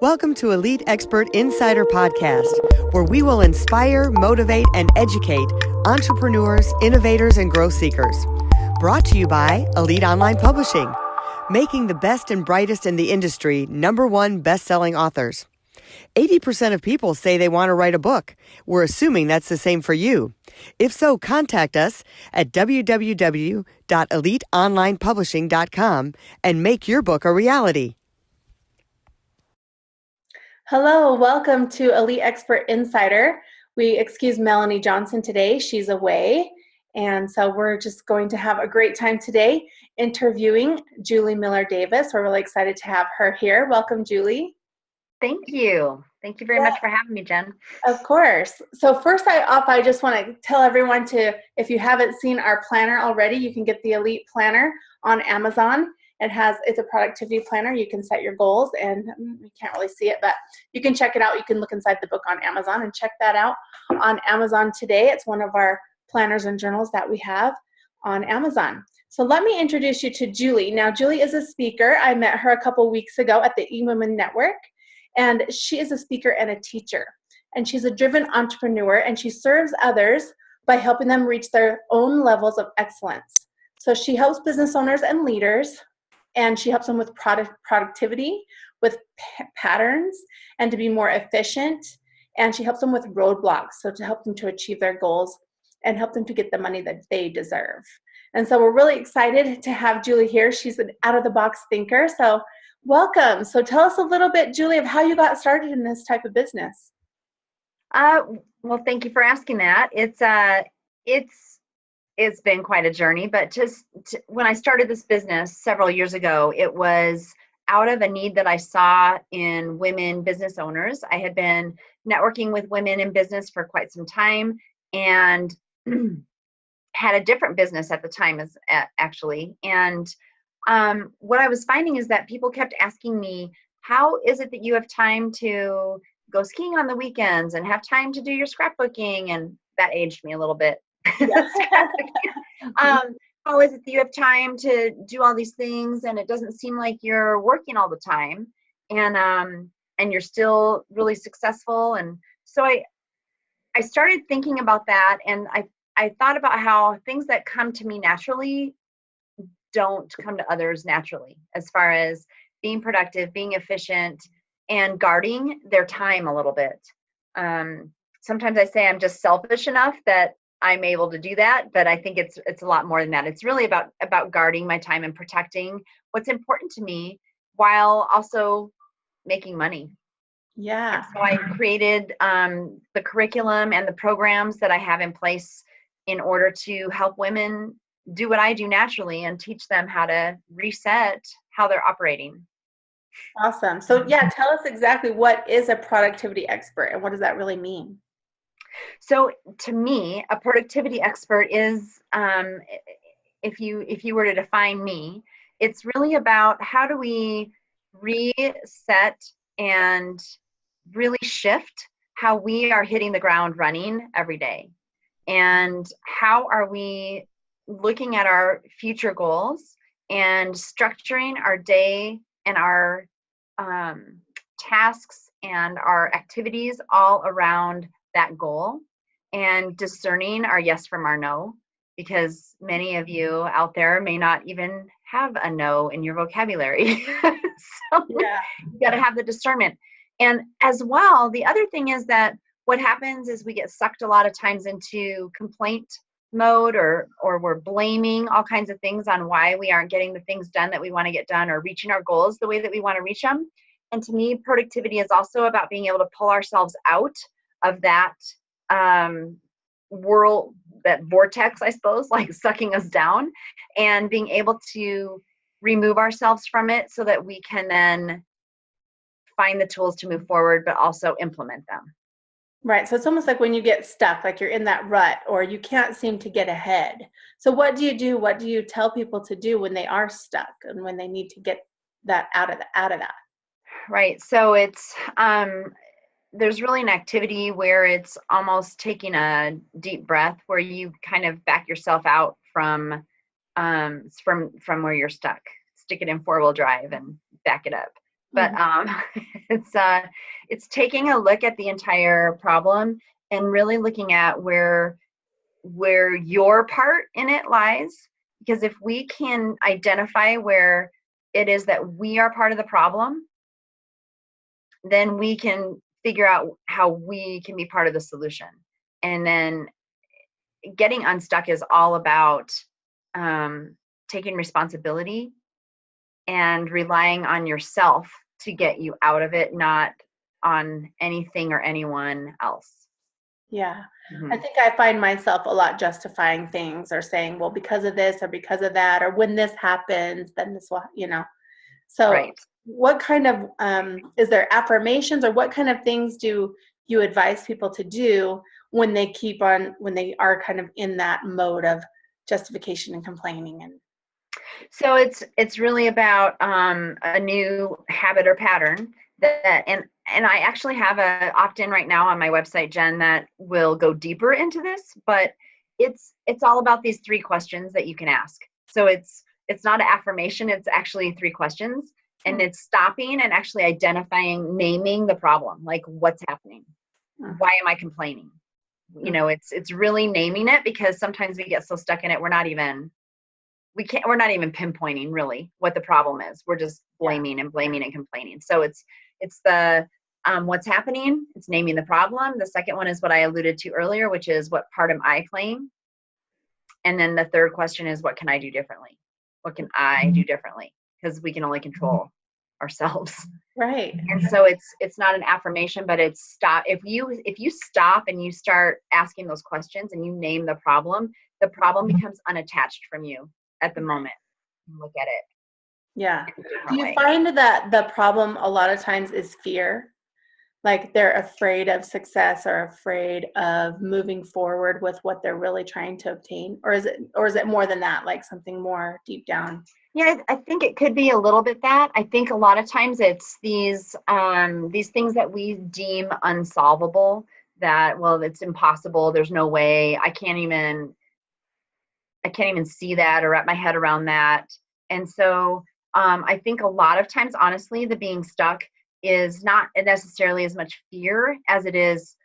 Welcome to Elite Expert Insider Podcast, where we will inspire, motivate, and educate entrepreneurs, innovators, and growth seekers. Brought to you by Elite Online Publishing, making the best and brightest in the industry #1 best-selling authors. 80% of people say they want to write a book. We're assuming that's the same for you. If so, contact us at www.eliteonlinepublishing.com and make your book a reality. Hello, welcome to Elite Expert Insider. We excuse Melanie Johnson today. She's away. And so we're just going to have a great time today interviewing Julie Miller Davis. We're really excited to have her here. Welcome, Julie. Thank you. Thank you very much for having me, Jen. Of course. So first off, I just want to tell everyone if you haven't seen our planner already, you can get the Elite Planner on Amazon. It's a productivity planner. You can set your goals, and you can't really see it, but you can check it out. You can look inside the book on Amazon and check that out on Amazon today. It's one of our planners and journals that we have on Amazon. So let me introduce you to Julie. Now, Julie is a speaker. I met her a couple weeks ago at the eWomen Network, and she is a speaker and a teacher. And she's a driven entrepreneur, and she serves others by helping them reach their own levels of excellence. So she helps business owners and leaders, and she helps them with productivity, with patterns, and to be more efficient. And she helps them with roadblocks, so to help them to achieve their goals and help them to get the money that they deserve. And so we're really excited to have Julie here. She's an out-of-the-box thinker. So welcome. So tell us a little bit, Julie, of how you got started in this type of business. Well, thank you for asking that. It's been quite a journey, but when I started this business several years ago, it was out of a need that I saw in women business owners. I had been networking with women in business for quite some time and had a different business at the time actually. And what I was finding is that people kept asking me, how is it that you have time to go skiing on the weekends and have time to do your scrapbooking? And that aged me a little bit. How is it that you have time to do all these things and it doesn't seem like you're working all the time and you're still really successful? And so I started thinking about that, and I thought about how things that come to me naturally don't come to others naturally, as far as being productive, being efficient, and guarding their time a little bit. Sometimes I say I'm just selfish enough that I'm able to do that, but I think it's a lot more than that. It's really about guarding my time and protecting what's important to me while also making money. Yeah. And so I created the curriculum and the programs that I have in place in order to help women do what I do naturally and teach them how to reset how they're operating. Awesome. So yeah, tell us exactly what is a productivity expert and what does that really mean? So to me, a productivity expert is, if you were to define me, it's really about how do we reset and really shift how we are hitting the ground running every day. And how are we looking at our future goals and structuring our day and our tasks and our activities all around that goal, and discerning our yes from our no, because many of you out there may not even have a no in your vocabulary. So yeah, you got to have the discernment. And as well, the other thing is that what happens is we get sucked a lot of times into complaint mode, or we're blaming all kinds of things on why we aren't getting the things done that we want to get done or reaching our goals the way that we want to reach them. And to me, productivity is also about being able to pull ourselves out of that world, that vortex, I suppose, like sucking us down, and being able to remove ourselves from it so that we can then find the tools to move forward, but also implement them. Right. So it's almost like when you get stuck, like you're in that rut or you can't seem to get ahead. So what do you do? What do you tell people to do when they are stuck and when they need to get that out of that? Right. So it's there's really an activity where it's almost taking a deep breath, where you kind of back yourself out from where you're stuck. Stick it in 4-wheel drive and back it up. but it's taking a look at the entire problem and really looking at where your part in it lies. Because if we can identify where it is that we are part of the problem, then we can figure out how we can be part of the solution. And then getting unstuck is all about taking responsibility and relying on yourself to get you out of it, not on anything or anyone else. Yeah. Mhm. I think I find myself a lot justifying things or saying, well, because of this or because of that, or when this happens, then this will, So Right. what kind of, is there affirmations or what kind of things do you advise people to do when they are kind of in that mode of justification and complaining? And So it's really about a new habit or pattern that and I actually have a opt-in right now on my website, Jen, that will go deeper into this, but it's all about these 3 questions that you can ask. So it's not an affirmation, it's actually 3 questions, and it's stopping and actually identifying, naming the problem, like what's happening. Why am I complaining? It's really naming it, because sometimes we get so stuck in it we're not even pinpointing really what the problem is. We're just blaming and complaining. So it's the what's happening, it's naming the problem. The second one is what I alluded to earlier, which is what part am I playing? And then the third question is, what can I do differently? What can I do differently? Because we can only control ourselves. right. And so it's not an affirmation, but it's stop. If you stop and you start asking those questions and you name the problem becomes unattached from you at the moment. Look at it. Yeah. Do you find that the problem a lot of times is fear? Like they're afraid of success or afraid of moving forward with what they're really trying to obtain? Or is it more than that, like something more deep down? Yeah, I think it could be a little bit that. I think a lot of times it's these things that we deem unsolvable, that, well, it's impossible, there's no way, I can't even see that or wrap my head around that. And so I think a lot of times, honestly, the being stuck is not necessarily as much fear as it is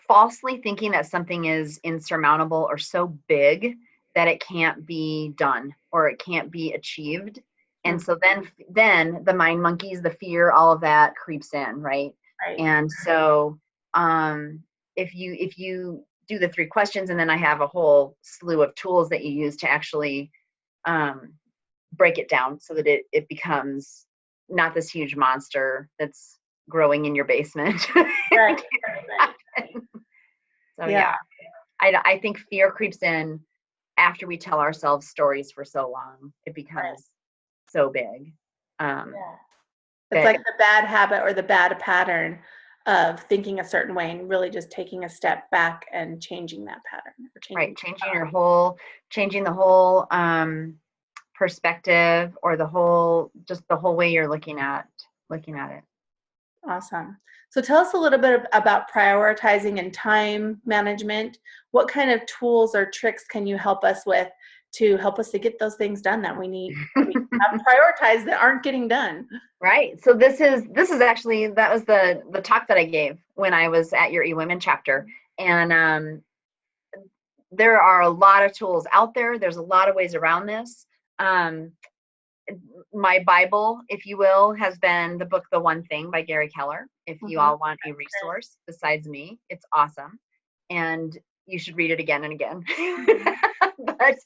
falsely thinking that something is insurmountable or so big that it can't be done or it can't be achieved. And so then the mind monkeys, the fear, all of that creeps in, right? And so if you do the 3 questions, and then I have a whole slew of tools that you use to actually break it down so that it becomes not this huge monster that's growing in your basement. Right. So yeah, I think fear creeps in after we tell ourselves stories for so long. It becomes so big. It's like the bad habit or the bad pattern of thinking a certain way and really just taking a step back and changing that pattern. Changing the whole perspective, or the whole way you're looking at it. Awesome. So tell us a little bit about prioritizing and time management. What kind of tools or tricks can you help us with to help us to get those things done that we need to have prioritized that aren't getting done? Right. So this is actually, that was the talk that I gave when I was at your eWomen chapter. And there are a lot of tools out there. There's a lot of ways around this. My Bible, if you will, has been the book The One Thing by Gary Keller. If you all want a resource besides me, it's awesome. And you should read it again and again. But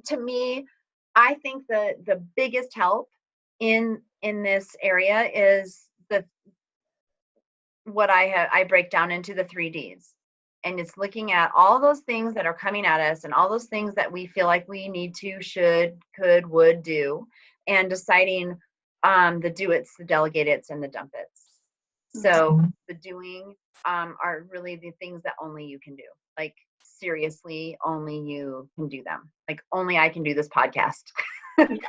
to me, I think the biggest help in this area is what I break down into the 3 Ds. And it's looking at all those things that are coming at us and all those things that we feel like we need to, should, could, would do, and deciding the do it's, the delegate it's, and the dump it's. So the doing are really the things that only you can do. Like, seriously, only you can do them. Like, only I can do this podcast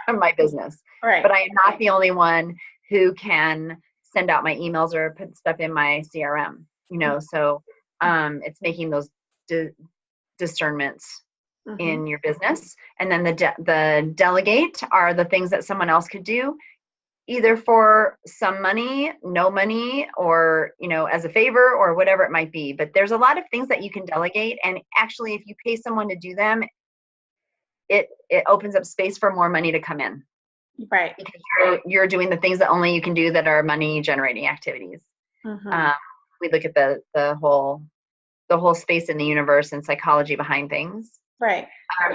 from my business. Right. But I am not the only one who can send out my emails or put stuff in my CRM, So it's making those discernments in your business. And then the delegate are the things that someone else could do, either for some money, no money, or, as a favor or whatever it might be. But there's a lot of things that you can delegate. And actually, if you pay someone to do them, it opens up space for more money to come in. Right. Because you're doing the things that only you can do that are money generating activities. We look at the whole space in the universe and psychology behind things. Right.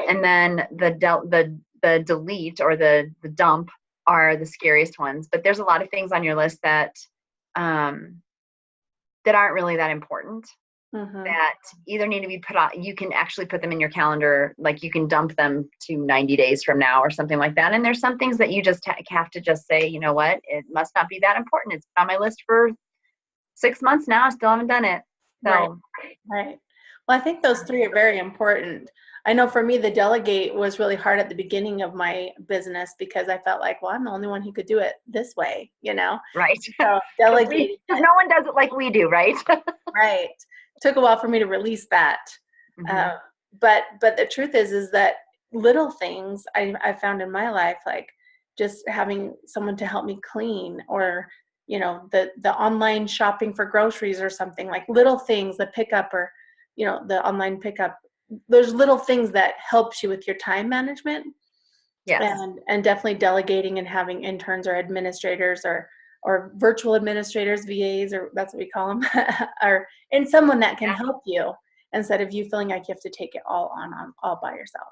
And then the delete or the dump are the scariest ones. But there's a lot of things on your list that aren't really that important. That either need to be put on. You can actually put them in your calendar, like you can dump them to 90 days from now or something like that. And there's some things that you just have to just say, you know what, it must not be that important. It's on my list for 6 months now. I still haven't done it. So. Right. Well, I think those three are very important. I know for me, the delegate was really hard at the beginning of my business because I felt like, well, I'm the only one who could do it this way, Right. So delegating. Because no one does it like we do, right? Right. Took a while for me to release that. But the truth is that little things I found in my life, like just having someone to help me clean, or, the online shopping for groceries or something, like little things, the pickup, or, the online pickup. There's little things that helps you with your time management. Yes. And definitely delegating and having interns or administrators or virtual administrators, VAs, or that's what we call them, and someone that can help you instead of you feeling like you have to take it all all by yourself.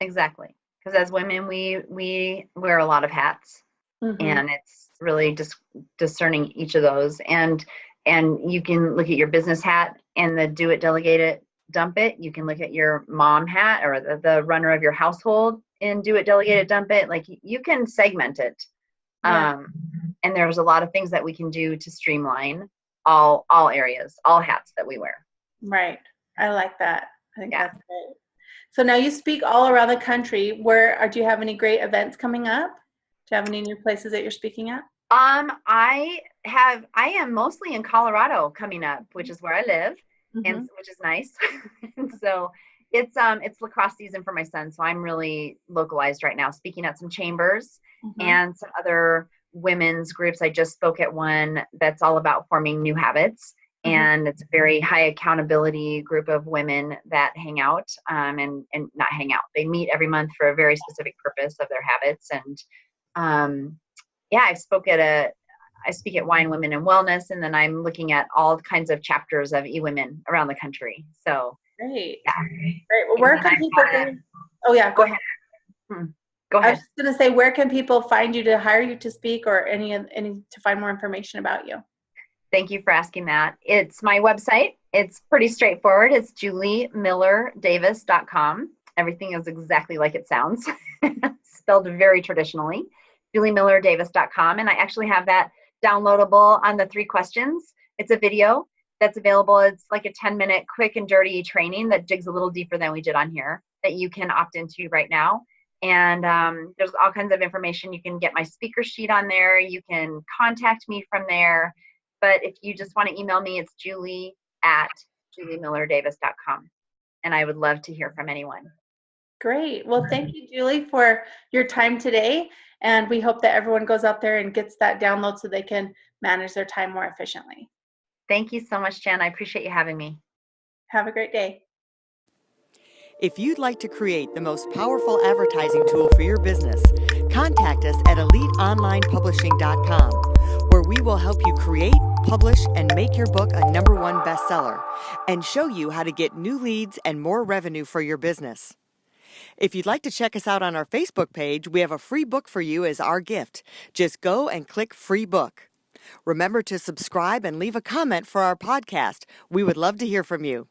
Exactly. Because as women, we wear a lot of hats, and it's really just discerning each of those. And you can look at your business hat and the do it, delegate it, dump it. You can look at your mom hat or the runner of your household and do it, delegate it, dump it. Like you can segment it. And there's a lot of things that we can do to streamline all areas, all hats that we wear. Right. I like that. I think that's great. So now you speak all around the country. Do you have any great events coming up? Do you have any new places that you're speaking at? I am mostly in Colorado coming up, which is where I live, and which is nice. And so it's lacrosse season for my son. So I'm really localized right now, speaking at some chambers and some other women's groups. I just spoke at one that's all about forming new habits. And it's a very high accountability group of women that hang out and not hang out. They meet every month for a very specific purpose of their habits. And I speak at Wine Women and Wellness, and then I'm looking at all kinds of chapters of eWomen around the country. So great. Yeah. Great. Well, where can people go ahead. Go ahead. I was just going to say, where can people find you to hire you to speak, or any to find more information about you? Thank you for asking that. It's my website. It's pretty straightforward. It's juliemillerdavis.com. Everything is exactly like it sounds, spelled very traditionally, juliemillerdavis.com. And I actually have that downloadable on the 3 questions. It's a video that's available. It's like a 10-minute quick and dirty training that digs a little deeper than we did on here that you can opt into right now. And there's all kinds of information. You can get my speaker sheet on there. You can contact me from there. But if you just want to email me, it's julie@juliemillerdavis.com. And I would love to hear from anyone. Great. Well, thank you, Julie, for your time today. And we hope that everyone goes out there and gets that download so they can manage their time more efficiently. Thank you so much, Jen. I appreciate you having me. Have a great day. If you'd like to create the most powerful advertising tool for your business, contact us at eliteonlinepublishing.com, where we will help you create, publish, and make your book a #1 bestseller, and show you how to get new leads and more revenue for your business. If you'd like to check us out on our Facebook page, we have a free book for you as our gift. Just go and click free book. Remember to subscribe and leave a comment for our podcast. We would love to hear from you.